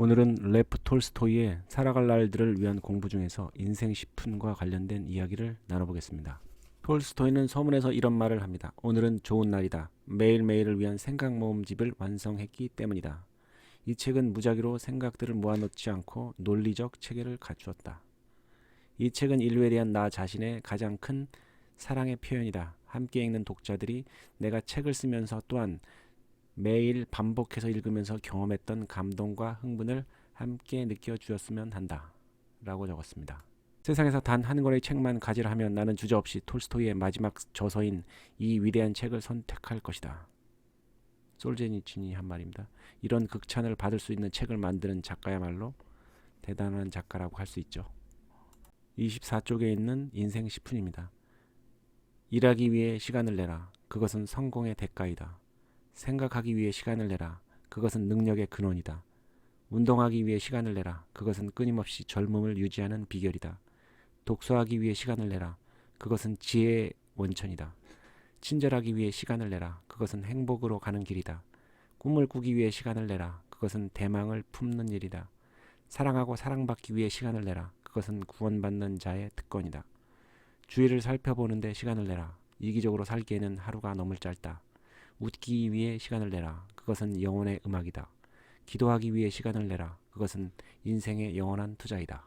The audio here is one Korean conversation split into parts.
오늘은 레프 톨스토이의 살아갈 날들을 위한 공부 중에서 인생 10분과 관련된 이야기를 나눠보겠습니다. 톨스토이는 서문에서 이런 말을 합니다. 오늘은 좋은 날이다. 매일매일을 위한 생각 모음집을 완성했기 때문이다. 이 책은 무작위로 생각들을 모아놓지 않고 논리적 체계를 갖추었다. 이 책은 인류에 대한 나 자신의 가장 큰 사랑의 표현이다. 함께 읽는 독자들이 내가 책을 쓰면서 또한 매일 반복해서 읽으면서 경험했던 감동과 흥분을 함께 느껴주었으면 한다. 라고 적었습니다. 세상에서 단 한 권의 책만 가지라 하면 나는 주저없이 톨스토이의 마지막 저서인 이 위대한 책을 선택할 것이다. 솔제니친이 한 말입니다. 이런 극찬을 받을 수 있는 책을 만드는 작가야말로 대단한 작가라고 할 수 있죠. 24쪽에 있는 인생 10분입니다. 일하기 위해 시간을 내라. 그것은 성공의 대가이다. 생각하기 위해 시간을 내라. 그것은 능력의 근원이다. 운동하기 위해 시간을 내라. 그것은 끊임없이 젊음을 유지하는 비결이다. 독서하기 위해 시간을 내라. 그것은 지혜의 원천이다. 친절하기 위해 시간을 내라. 그것은 행복으로 가는 길이다. 꿈을 꾸기 위해 시간을 내라. 그것은 대망을 품는 일이다. 사랑하고 사랑받기 위해 시간을 내라. 그것은 구원받는 자의 특권이다. 주위를 살펴보는데 시간을 내라. 이기적으로 살기에는 하루가 너무 짧다. 웃기 위해 시간을 내라. 그것은 영혼의 음악이다. 기도하기 위해 시간을 내라. 그것은 인생의 영원한 투자이다.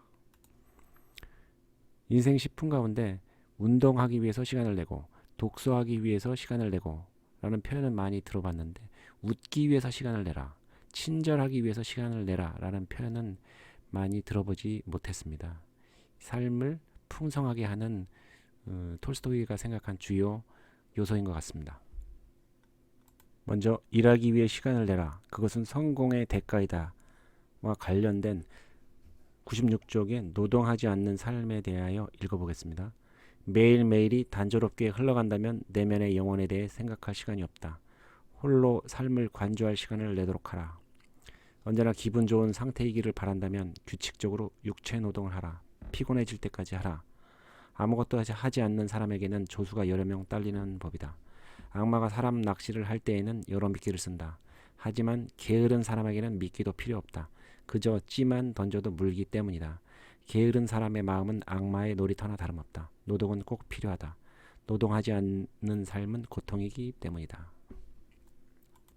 인생 10분 가운데 운동하기 위해서 시간을 내고 독서하기 위해서 시간을 내고 라는 표현은 많이 들어봤는데 웃기 위해서 시간을 내라. 친절하기 위해서 시간을 내라 라는 표현은 많이 들어보지 못했습니다. 삶을 풍성하게 하는 톨스토이가 생각한 주요 요소인 것 같습니다. 먼저 일하기 위해 시간을 내라. 그것은 성공의 대가이다. 와 관련된 96쪽의 노동하지 않는 삶에 대하여 읽어보겠습니다. 매일매일이 단조롭게 흘러간다면 내면의 영혼에 대해 생각할 시간이 없다. 홀로 삶을 관조할 시간을 내도록 하라. 언제나 기분 좋은 상태이기를 바란다면 규칙적으로 육체 노동을 하라. 피곤해질 때까지 하라. 아무것도 하지 않는 사람에게는 조수가 여러 명 딸리는 법이다. 악마가 사람 낚시를 할 때에는 여러 미끼를 쓴다. 하지만 게으른 사람에게는 미끼도 필요 없다. 그저 찌만 던져도 물기 때문이다. 게으른 사람의 마음은 악마의 놀이터나 다름없다. 노동은 꼭 필요하다. 노동하지 않는 삶은 고통이기 때문이다.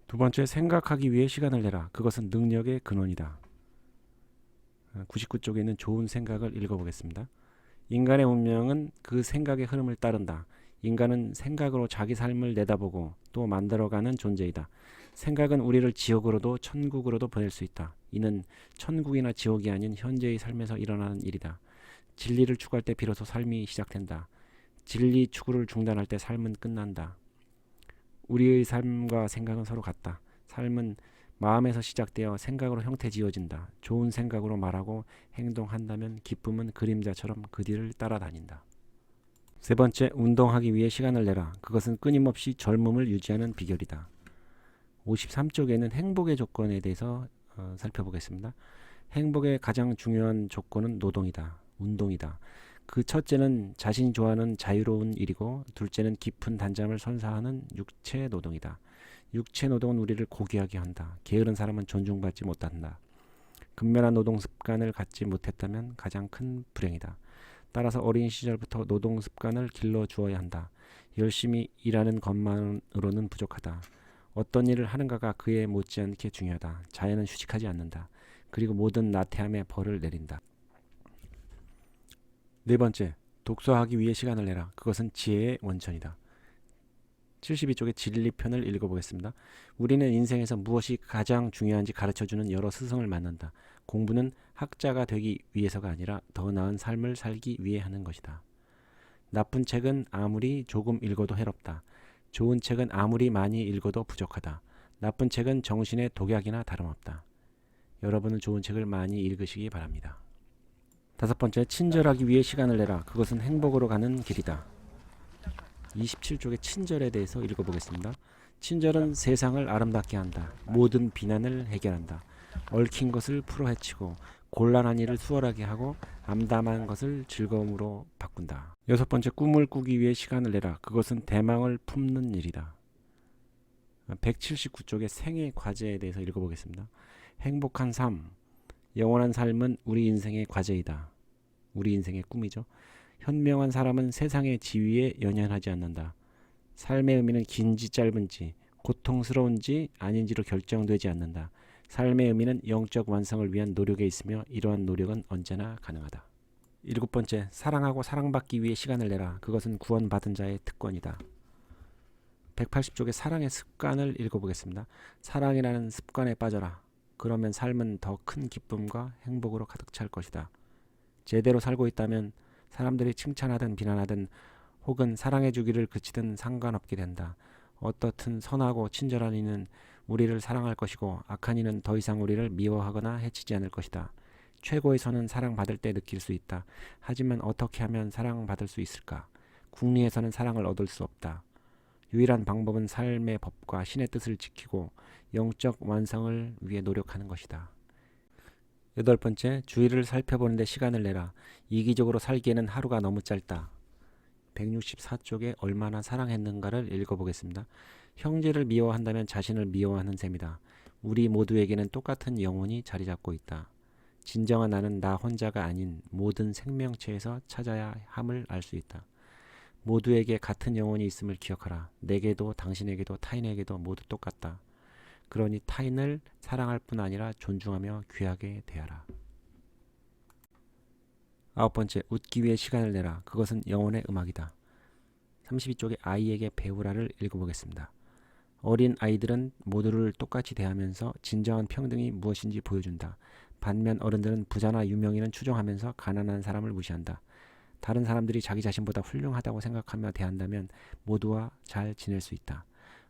두 번째, 생각하기 위해 시간을 내라. 그것은 능력의 근원이다. 99쪽에 있는 좋은 생각을 읽어보겠습니다. 인간의 운명은 그 생각의 흐름을 따른다. 인간은 생각으로 자기 삶을 내다보고 또 만들어가는 존재이다. 생각은 우리를 지옥으로도 천국으로도 보낼 수 있다. 이는 천국이나 지옥이 아닌 현재의 삶에서 일어나는 일이다. 진리를 추구할 때 비로소 삶이 시작된다. 진리 추구를 중단할 때 삶은 끝난다. 우리의 삶과 생각은 서로 같다. 삶은 마음에서 시작되어 생각으로 형태 지어진다. 좋은 생각으로 말하고 행동한다면 기쁨은 그림자처럼 그 뒤를 따라다닌다. 세 번째, 운동하기 위해 시간을 내라. 그것은 끊임없이 젊음을 유지하는 비결이다. 53쪽에는 행복의 조건에 대해서 살펴보겠습니다. 행복의 가장 중요한 조건은 노동이다. 운동이다. 그 첫째는 자신이 좋아하는 자유로운 일이고 둘째는 깊은 단잠을 선사하는 육체 노동이다. 육체 노동은 우리를 고귀하게 한다. 게으른 사람은 존중받지 못한다. 근면한 노동 습관을 갖지 못했다면 가장 큰 불행이다. 따라서 어린 시절부터 노동 습관을 길러주어야 한다. 열심히 일하는 것만으로는 부족하다. 어떤 일을 하는가가 그에 못지않게 중요하다. 자연은 휴식하지 않는다. 그리고 모든 나태함에 벌을 내린다. 네 번째, 독서하기 위해 시간을 내라. 그것은 지혜의 원천이다. 72쪽의 진리편을 읽어보겠습니다. 우리는 인생에서 무엇이 가장 중요한지 가르쳐주는 여러 스승을 만난다. 공부는 학자가 되기 위해서가 아니라 더 나은 삶을 살기 위해 하는 것이다. 나쁜 책은 아무리 조금 읽어도 해롭다. 좋은 책은 아무리 많이 읽어도 부족하다. 나쁜 책은 정신의 독약이나 다름없다. 여러분은 좋은 책을 많이 읽으시기 바랍니다. 다섯 번째, 친절하기 위해 시간을 내라. 그것은 행복으로 가는 길이다. 27쪽의 친절에 대해서 읽어보겠습니다. 친절은 세상을 아름답게 한다. 모든 비난을 해결한다. 얽힌 것을 풀어헤치고 곤란한 일을 수월하게 하고 암담한 것을 즐거움으로 바꾼다. 여섯 번째, 꿈을 꾸기 위해 시간을 내라. 그것은 대망을 품는 일이다. 179쪽의 생애 과제에 대해서 읽어보겠습니다. 행복한 삶, 영원한 삶은 우리 인생의 과제이다. 우리 인생의 꿈이죠. 현명한 사람은 세상의 지위에 연연하지 않는다. 삶의 의미는 긴지 짧은지, 고통스러운지 아닌지로 결정되지 않는다. 삶의 의미는 영적 완성을 위한 노력에 있으며 이러한 노력은 언제나 가능하다. 7번째, 사랑하고 사랑받기 위해 시간을 내라. 그것은 구원받은 자의 특권이다. 180쪽의 사랑의 습관을 읽어보겠습니다. 사랑이라는 습관에 빠져라. 그러면 삶은 더 큰 기쁨과 행복으로 가득 찰 것이다. 제대로 살고 있다면 사람들이 칭찬하든 비난하든 혹은 사랑해주기를 그치든 상관없게 된다. 어떻든 선하고 친절한 이는 우리를 사랑할 것이고 악한 이는 더 이상 우리를 미워하거나 해치지 않을 것이다. 최고의 선은 사랑받을 때 느낄 수 있다. 하지만 어떻게 하면 사랑받을 수 있을까? 궁리에서는 사랑을 얻을 수 없다. 유일한 방법은 삶의 법과 신의 뜻을 지키고 영적 완성을 위해 노력하는 것이다. 8번째, 주위를 살펴보는데 시간을 내라. 이기적으로 살기에는 하루가 너무 짧다. 164쪽에 얼마나 사랑했는가를 읽어보겠습니다. 형제를 미워한다면 자신을 미워하는 셈이다. 우리 모두에게는 똑같은 영혼이 자리 잡고 있다. 진정한 나는 나 혼자가 아닌 모든 생명체에서 찾아야 함을 알 수 있다. 모두에게 같은 영혼이 있음을 기억하라. 내게도 당신에게도 타인에게도 모두 똑같다. 그러니 타인을 사랑할 뿐 아니라 존중하며 귀하게 대하라. 9번째, 웃기 위해 시간을 내라. 그것은 영혼의 음악이다. 32쪽에 아이에게 배우라를 읽어보겠습니다. 어린 아이들은 모두를 똑같이 대하면서 진정한 평등이 무엇인지 보여준다. 반면 어른들은 부자나 유명인은 추종하면서 가난한 사람을 무시한다. 다른 사람들이 자기 자신보다 훌륭하다고 생각하며 대한다면 모두와 잘 지낼 수 있다.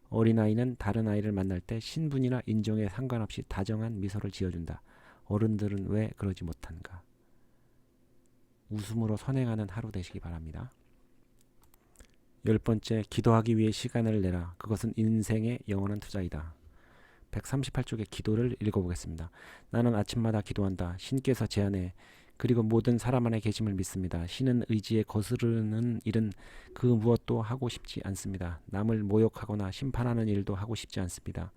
어린아이는 다른 아이를 만날 때 신분이나 인종에 상관없이 다정한 미소를 지어준다. 어른들은 왜 그러지 못한가? 웃음으로 선행하는 하루 되시기 바랍니다. 10번째, 기도하기 위해 시간을 내라. 그것은 인생의 영원한 투자이다. 138쪽의 기도를 읽어보겠습니다. 나는 아침마다 기도한다. 신께서 제안해. 그리고 모든 사람 안에 계심을 믿습니다. 신은 의지에 거스르는 일은 그 무엇도 하고 싶지 않습니다. 남을 모욕하거나 심판하는 일도 하고 싶지 않습니다.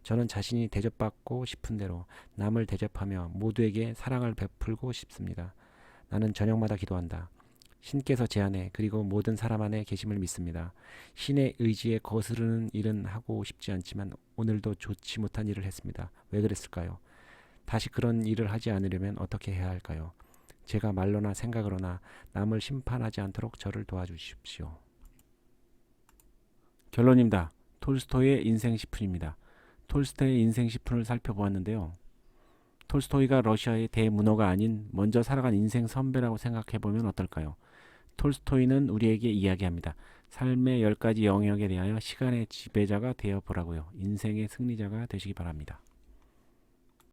저는 자신이 대접받고 싶은 대로 남을 대접하며 모두에게 사랑을 베풀고 싶습니다. 나는 저녁마다 기도한다. 신께서 제안해. 그리고 모든 사람 안에 계심을 믿습니다. 신의 의지에 거스르는 일은 하고 싶지 않지만 오늘도 좋지 못한 일을 했습니다. 왜 그랬을까요? 다시 그런 일을 하지 않으려면 어떻게 해야 할까요? 제가 말로나 생각으로나 남을 심판하지 않도록 저를 도와주십시오. 결론입니다. 톨스토이의 인생시푼입니다. 톨스토이의 인생시푼을 살펴보았는데요. 톨스토이가 러시아의 대문호가 아닌 먼저 살아간 인생 선배라고 생각해보면 어떨까요? 톨스토이는 우리에게 이야기합니다. 삶의 10가지 영역에 대하여 시간의 지배자가 되어보라고요. 인생의 승리자가 되시기 바랍니다.